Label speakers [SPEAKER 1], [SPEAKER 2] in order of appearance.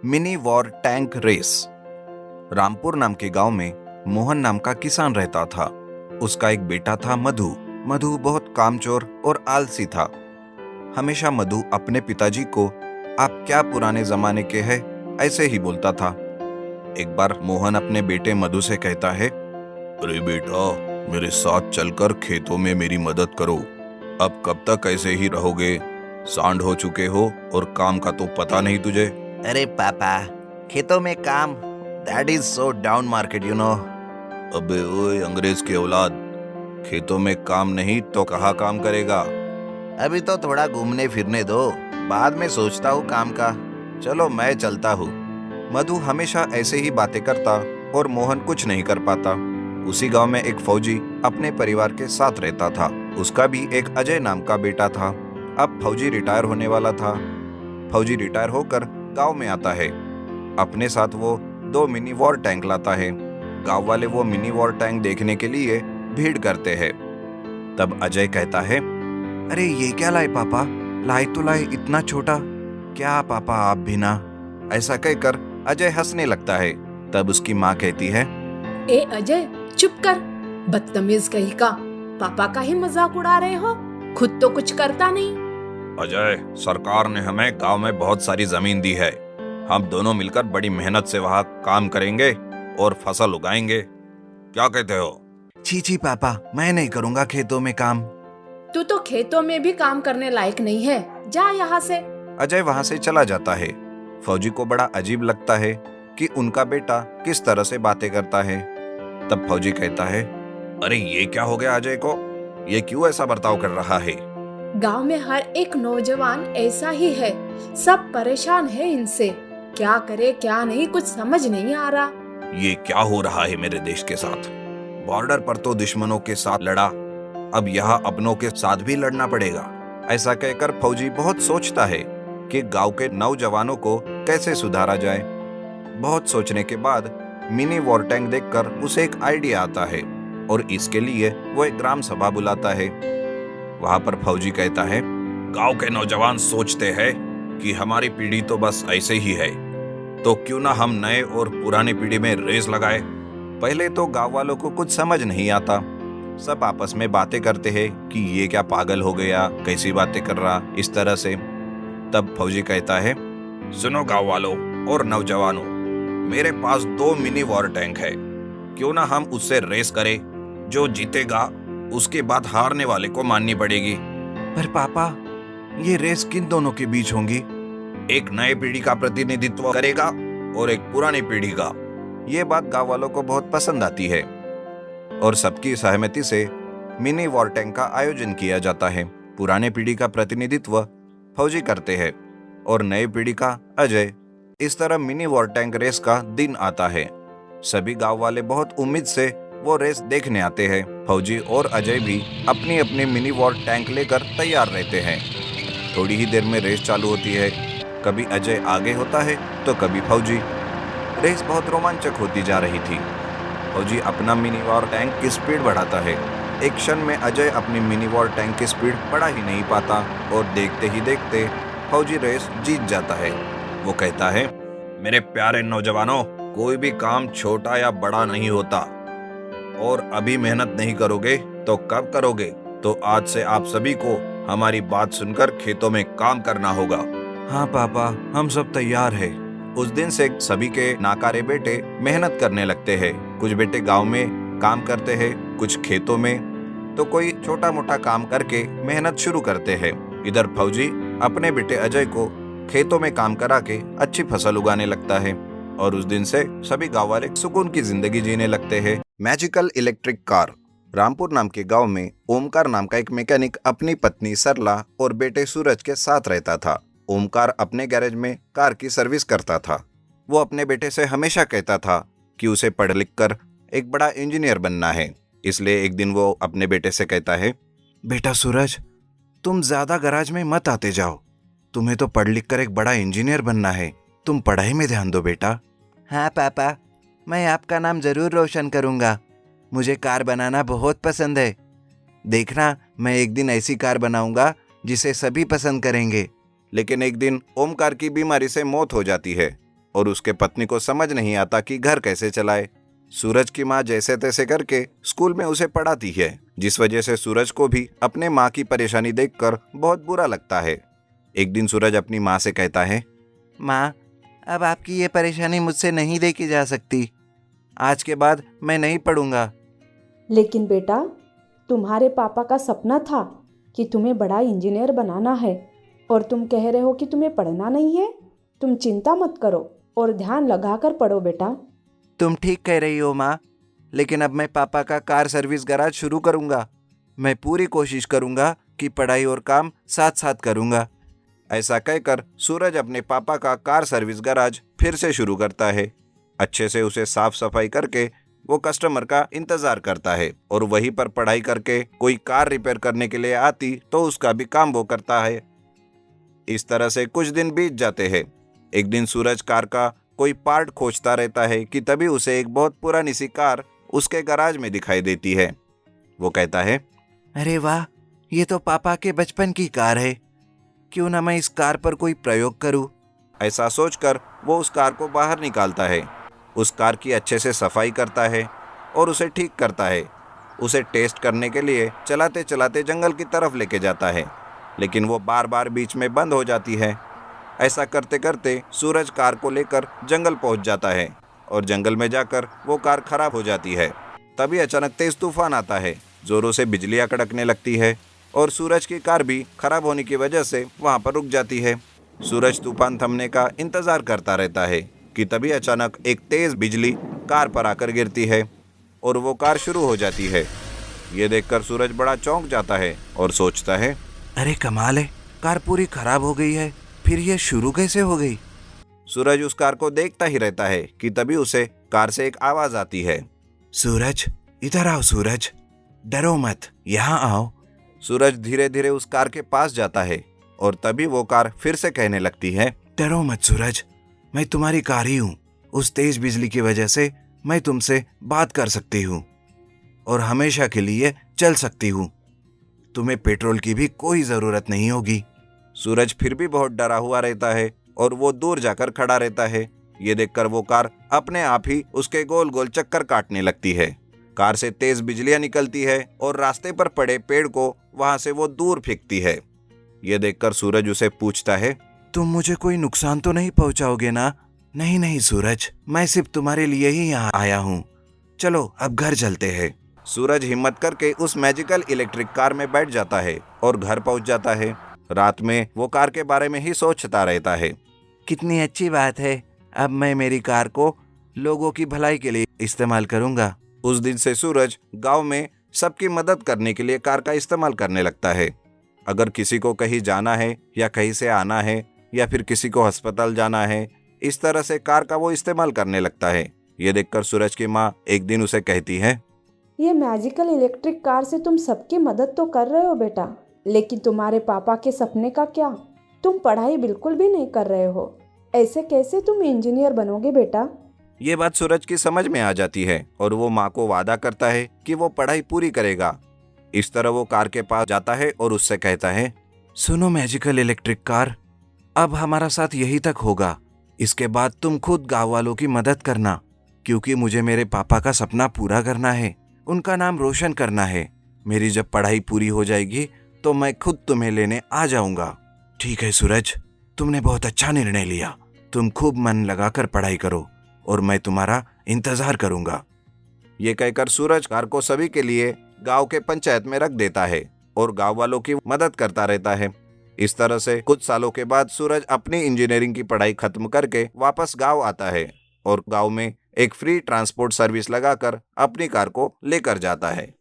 [SPEAKER 1] Mini war tank race. Rampur नाम के गांव में मोहन नाम का किसान रहता था। उसका एक बेटा था मधु। मधु बहुत कामचोर और आलसी था। हमेशा मधु अपने पिताजी को आप क्या पुराने जमाने के हैं ऐसे ही बोलता था। एक बार मोहन अपने बेटे मधु से कहता है, अरे बेटा, मेरे साथ चलकर खेतों में मेरी मदद करो। अब कब तक ऐसे ही रहोगे? सांड हो चुके हो और काम का तो पता नहीं तुझे।
[SPEAKER 2] अरे पापा, खेतों में काम, that is so down market you know.
[SPEAKER 1] अबे ओए अंग्रेज के औलाद, खेतों में काम नहीं तो कहाँ काम करेगा?
[SPEAKER 2] अभी तो थोड़ा घूमने फिरने दो, बाद में सोचता हूँ काम का। चलो मैं चलता हूँ।
[SPEAKER 1] मधु हमेशा ऐसे ही बातें करता और मोहन कुछ नहीं कर पाता। उसी गांव में एक फौजी अपने परिवार के साथ रहता था। उसका भी एक अजय नाम का बेटा था। अब फौजी रिटायर होने वाला था। फौजी रिटायर होकर गांव में आता है। अपने साथ वो 2 मिनी वॉर टैंक लाता है। गांव वाले वो मिनी वॉर टैंक देखने के लिए भीड़ करते हैं। तब अजय कहता है, अरे ये क्या लाए पापा? लाए तो लाए इतना छोटा। क्या पापा आप भी ना? ऐसा कहकर अजय हंसने लगता है। तब उसकी माँ कहती है,
[SPEAKER 3] ए अजय, चुप कर, बदतमीज कहीं का। पापा का ही मजाक उड़ा रहे हो, खुद तो कुछ करता नहीं।
[SPEAKER 1] अजय, सरकार ने हमें गांव में बहुत सारी जमीन दी है। हम दोनों मिलकर बड़ी मेहनत से वहां काम करेंगे और फसल उगाएंगे। क्या कहते हो?
[SPEAKER 2] छी पापा, मैं नहीं करूँगा खेतों में काम।
[SPEAKER 3] तू तो खेतों में भी काम करने लायक नहीं है, जा यहाँ से।
[SPEAKER 1] अजय वहां से चला जाता है। फौजी को बड़ा अजीब लगता है कि उनका बेटा किस तरह से बातें करता है। तब फौजी कहता है, अरे ये क्या हो गया अजय को? ये क्यों ऐसा बर्ताव कर रहा है?
[SPEAKER 3] गांव में हर एक नौजवान ऐसा ही है, सब परेशान है इनसे। क्या करे क्या नहीं, कुछ समझ नहीं आ रहा।
[SPEAKER 1] ये क्या हो रहा है मेरे देश के साथ? बॉर्डर पर तो दुश्मनों के साथ लड़ा, अब यहाँ अपनों के साथ भी लड़ना पड़ेगा। ऐसा कहकर फौजी बहुत सोचता है कि गांव के नौजवानों को कैसे सुधारा जाए। बहुत सोचने के बाद मिनी वॉर टैंक देखकर उसे एक आइडिया आता है और इसके लिए वो एक ग्राम सभा बुलाता है। वहां पर फौजी कहता है, गांव के नौजवान सोचते हैं कि हमारी पीढ़ी तो बस ऐसे ही है, तो क्यों ना हम नए और पुरानी पीढ़ी में रेस लगाए। पहले तो गांव वालों को कुछ समझ नहीं आता। सब आपस में बातें करते हैं कि ये क्या पागल हो गया, कैसी बातें कर रहा, इस तरह से। तब फौजी कहता है, सुनो गांव वालों और नौजवानों, मेरे पास 2 मिनी वॉर टैंक है। क्यों ना हम उससे रेस करें? जो जीतेगा उसके बाद हारने वाले को माननी पड़ेगी।
[SPEAKER 2] पर पापा, ये रेस किन दोनों के बीच होंगी?
[SPEAKER 1] एक नए पीढ़ी का प्रतिनिधित्व करेगा और एक पुरानी पीढ़ी का। ये बात गांव वालों को बहुत पसंद आती है और सबकी सहमति से मिनी वॉर टैंक का आयोजन किया जाता है। पुराने पीढ़ी का प्रतिनिधित्व फौजी करते हैं और नई पीढ़ी का अजय। इस तरह मिनी वॉर टैंक रेस का दिन आता है। सभी गांव वाले बहुत उम्मीद से वो रेस देखने आते हैं। फौजी और अजय भी अपनी अपनी मिनी वॉर टैंक लेकर तैयार रहते हैं। थोड़ी ही देर में रेस चालू होती है। कभी अजय आगे होता है तो कभी फौजी। रेस बहुत रोमांचक होती जा रही थी। फौजी अपना मिनी वॉर टैंक की स्पीड बढ़ाता है। एक क्षण में अजय अपनी मिनी वॉर टैंक की स्पीड बढ़ा ही नहीं पाता और देखते ही देखते फौजी रेस जीत जाता है। वो कहता है, मेरे प्यारे नौजवानों, कोई भी काम छोटा या बड़ा नहीं होता और अभी मेहनत नहीं करोगे तो कब करोगे? तो आज से आप सभी को हमारी बात सुनकर खेतों में काम करना होगा। हाँ पापा, हम सब तैयार हैं। उस दिन से सभी के नाकारे बेटे मेहनत करने लगते हैं। कुछ बेटे गांव में काम करते हैं, कुछ खेतों में, तो कोई छोटा मोटा काम करके मेहनत शुरू करते हैं। इधर फौजी अपने बेटे अजय को खेतों में काम करा के अच्छी फसल उगाने लगता है और उस दिन से सभी गांव वाले सुकून की जिंदगी जीने लगते हैं। Magical electric car. रामपुर नाम के गांव में ओमकार नाम का एक मैकेनिक अपनी पत्नी सरला और बेटे सूरज के साथ रहता था। ओमकार अपने गैरेज में कार की सर्विस करता था। वो अपने बेटे से हमेशा कहता था कि उसे पढ़ लिख कर एक बड़ा इंजीनियर बनना है। इसलिए एक दिन वो अपने बेटे से कहता है, बेटा सूरज, तुम ज्यादा गैराज में मत आते जाओ। तुम्हें तो पढ़ लिख कर एक बड़ा इंजीनियर बनना है। तुम पढ़ाई में ध्यान दो बेटा।
[SPEAKER 2] हाँ पापा, मैं आपका नाम जरूर रोशन करूँगा। मुझे कार बनाना बहुत पसंद है। देखना, मैं एक दिन ऐसी कार बनाऊंगा जिसे सभी पसंद करेंगे।
[SPEAKER 1] लेकिन एक दिन ओमकार की बीमारी से मौत हो जाती है और उसके पत्नी को समझ नहीं आता कि घर कैसे चलाए। सूरज की माँ जैसे तैसे करके स्कूल में उसे पढ़ाती है, जिस वजह से सूरज को भी अपने माँ की परेशानी देखकर बहुत बुरा लगता है। एक दिन सूरज अपनी माँ से कहता है,
[SPEAKER 2] माँ, अब आपकी ये परेशानी मुझसे नहीं देखी जा सकती। आज के बाद मैं नहीं पढ़ूंगा।
[SPEAKER 3] लेकिन बेटा, तुम्हारे पापा का सपना था कि तुम्हें बड़ा इंजीनियर बनाना है और तुम कह रहे हो कि तुम्हें पढ़ना नहीं है। तुम चिंता मत करो और ध्यान लगाकर पढ़ो बेटा।
[SPEAKER 2] तुम ठीक कह रही हो माँ, लेकिन अब मैं पापा का कार सर्विस गैराज शुरू करूंगा। मैं पूरी कोशिश करूंगा कि पढ़ाई और काम साथ साथ करूंगा।
[SPEAKER 1] ऐसा कहकर सूरज अपने पापा का कार सर्विस गैराज फिर से शुरू करता है। अच्छे से उसे साफ सफाई करके वो कस्टमर का इंतजार करता है और वहीं पर पढ़ाई करके कोई कार रिपेयर करने के लिए आती तो उसका भी काम वो करता है। इस तरह से कुछ दिन बीत जाते हैं। एक दिन सूरज कार का कोई पार्ट खोजता रहता है कि तभी उसे एक बहुत पुरानी सी कार उसके गैराज में दिखाई देती है। वो कहता है,
[SPEAKER 2] अरे वाह, ये तो पापा के बचपन की कार है। क्यों ना मैं इस कार पर कोई प्रयोग करूं।
[SPEAKER 1] ऐसा सोचकर वो उस कार को बाहर निकालता है, उस कार की अच्छे से सफाई करता है और उसे ठीक करता है। उसे टेस्ट करने के लिए चलाते चलाते जंगल की तरफ लेके जाता है, लेकिन वो बार बार बीच में बंद हो जाती है। ऐसा करते करते सूरज कार को लेकर जंगल पहुंच जाता है और जंगल में जाकर वो कार खराब हो जाती है। तभी अचानक तेज तूफान आता है, जोरों से बिजलियां कड़कने लगती है और सूरज की कार भी खराब होने की वजह से वहां पर रुक जाती है। सूरज तूफान थमने का इंतजार करता रहता है कि तभी अचानक एक तेज बिजली कार पर आकर गिरती है और वो कार शुरू हो जाती है। ये देखकर सूरज बड़ा चौंक जाता है और सोचता है,
[SPEAKER 2] अरे कमाल है, कार पूरी खराब हो गई है, फिर ये शुरू कैसे हो गई।
[SPEAKER 1] सूरज उस कार को देखता ही रहता है कि तभी उसे कार से एक आवाज आती है,
[SPEAKER 2] सूरज, इधर आओ सूरज, डरो मत, यहाँ आओ।
[SPEAKER 1] सूरज धीरे धीरे उस कार के पास जाता है और तभी वो कार फिर से कहने लगती है,
[SPEAKER 2] डरो मत सूरज, मैं तुम्हारी कार ही हूँ। उस तेज बिजली की वजह से मैं तुमसे बात कर सकती हूँ और हमेशा के लिए चल सकती हूँ। तुम्हें पेट्रोल की भी कोई जरूरत नहीं होगी।
[SPEAKER 1] सूरज फिर भी बहुत डरा हुआ रहता है और वो दूर जाकर खड़ा रहता है। ये देखकर वो कार अपने आप ही उसके गोल गोल चक्कर काटने लगती है। कार से तेज बिजलियां निकलती है और रास्ते पर पड़े पेड़ को वहां से वो दूर फेंकती है। ये देखकर सूरज उसे पूछता है,
[SPEAKER 2] तुम मुझे कोई नुकसान तो नहीं पहुंचाओगे ना। नहीं नहीं सूरज, मैं सिर्फ तुम्हारे लिए ही यहाँ आया हूँ। चलो अब घर चलते हैं।
[SPEAKER 1] सूरज हिम्मत करके उस मैजिकल इलेक्ट्रिक कार में बैठ जाता है और घर पहुंच जाता है। रात में वो कार के बारे में ही सोचता रहता है।
[SPEAKER 2] कितनी अच्छी बात है, अब मैं मेरी कार को लोगों की भलाई के लिए इस्तेमाल करूंगा।
[SPEAKER 1] उस दिन से सूरज गांव में सबकी मदद करने के लिए कार का इस्तेमाल करने लगता है। अगर किसी को कहीं जाना है या कहीं से आना है या फिर किसी को अस्पताल जाना है, इस तरह से कार का वो इस्तेमाल करने लगता है। ये देखकर सूरज की माँ एक दिन उसे कहती है,
[SPEAKER 3] ये मैजिकल इलेक्ट्रिक कार से तुम सबकी मदद तो कर रहे हो बेटा, लेकिन तुम्हारे पापा के सपने का क्या? तुम पढ़ाई बिल्कुल भी नहीं कर रहे हो। ऐसे कैसे तुम इंजीनियर बनोगे बेटा?
[SPEAKER 1] ये बात सूरज की समझ में आ जाती है और वो माँ को वादा करता है कि वो पढ़ाई पूरी करेगा। इस तरह वो कार के पास जाता है और उससे कहता है,
[SPEAKER 2] सुनो मैजिकल इलेक्ट्रिक कार, अब हमारा साथ यही तक होगा। इसके बाद तुम खुद गाँव वालों की मदद करना, क्योंकि मुझे मेरे पापा का सपना पूरा करना है, उनका नाम रोशन करना है। मेरी जब पढ़ाई पूरी हो जाएगी तो मैं खुद तुम्हें लेने आ जाऊंगा। ठीक है सूरज, तुमने बहुत अच्छा निर्णय लिया। तुम खूब मन लगाकर पढ़ाई करो और मैं तुम्हारा इंतजार करूंगा।
[SPEAKER 1] ये कहकर सूरज कार को सभी के लिए गांव के पंचायत में रख देता है और गांव वालों की मदद करता रहता है। इस तरह से कुछ सालों के बाद सूरज अपनी इंजीनियरिंग की पढ़ाई खत्म करके वापस गांव आता है और गांव में एक फ्री ट्रांसपोर्ट सर्विस लगाकर अपनी कार को लेकर जाता है।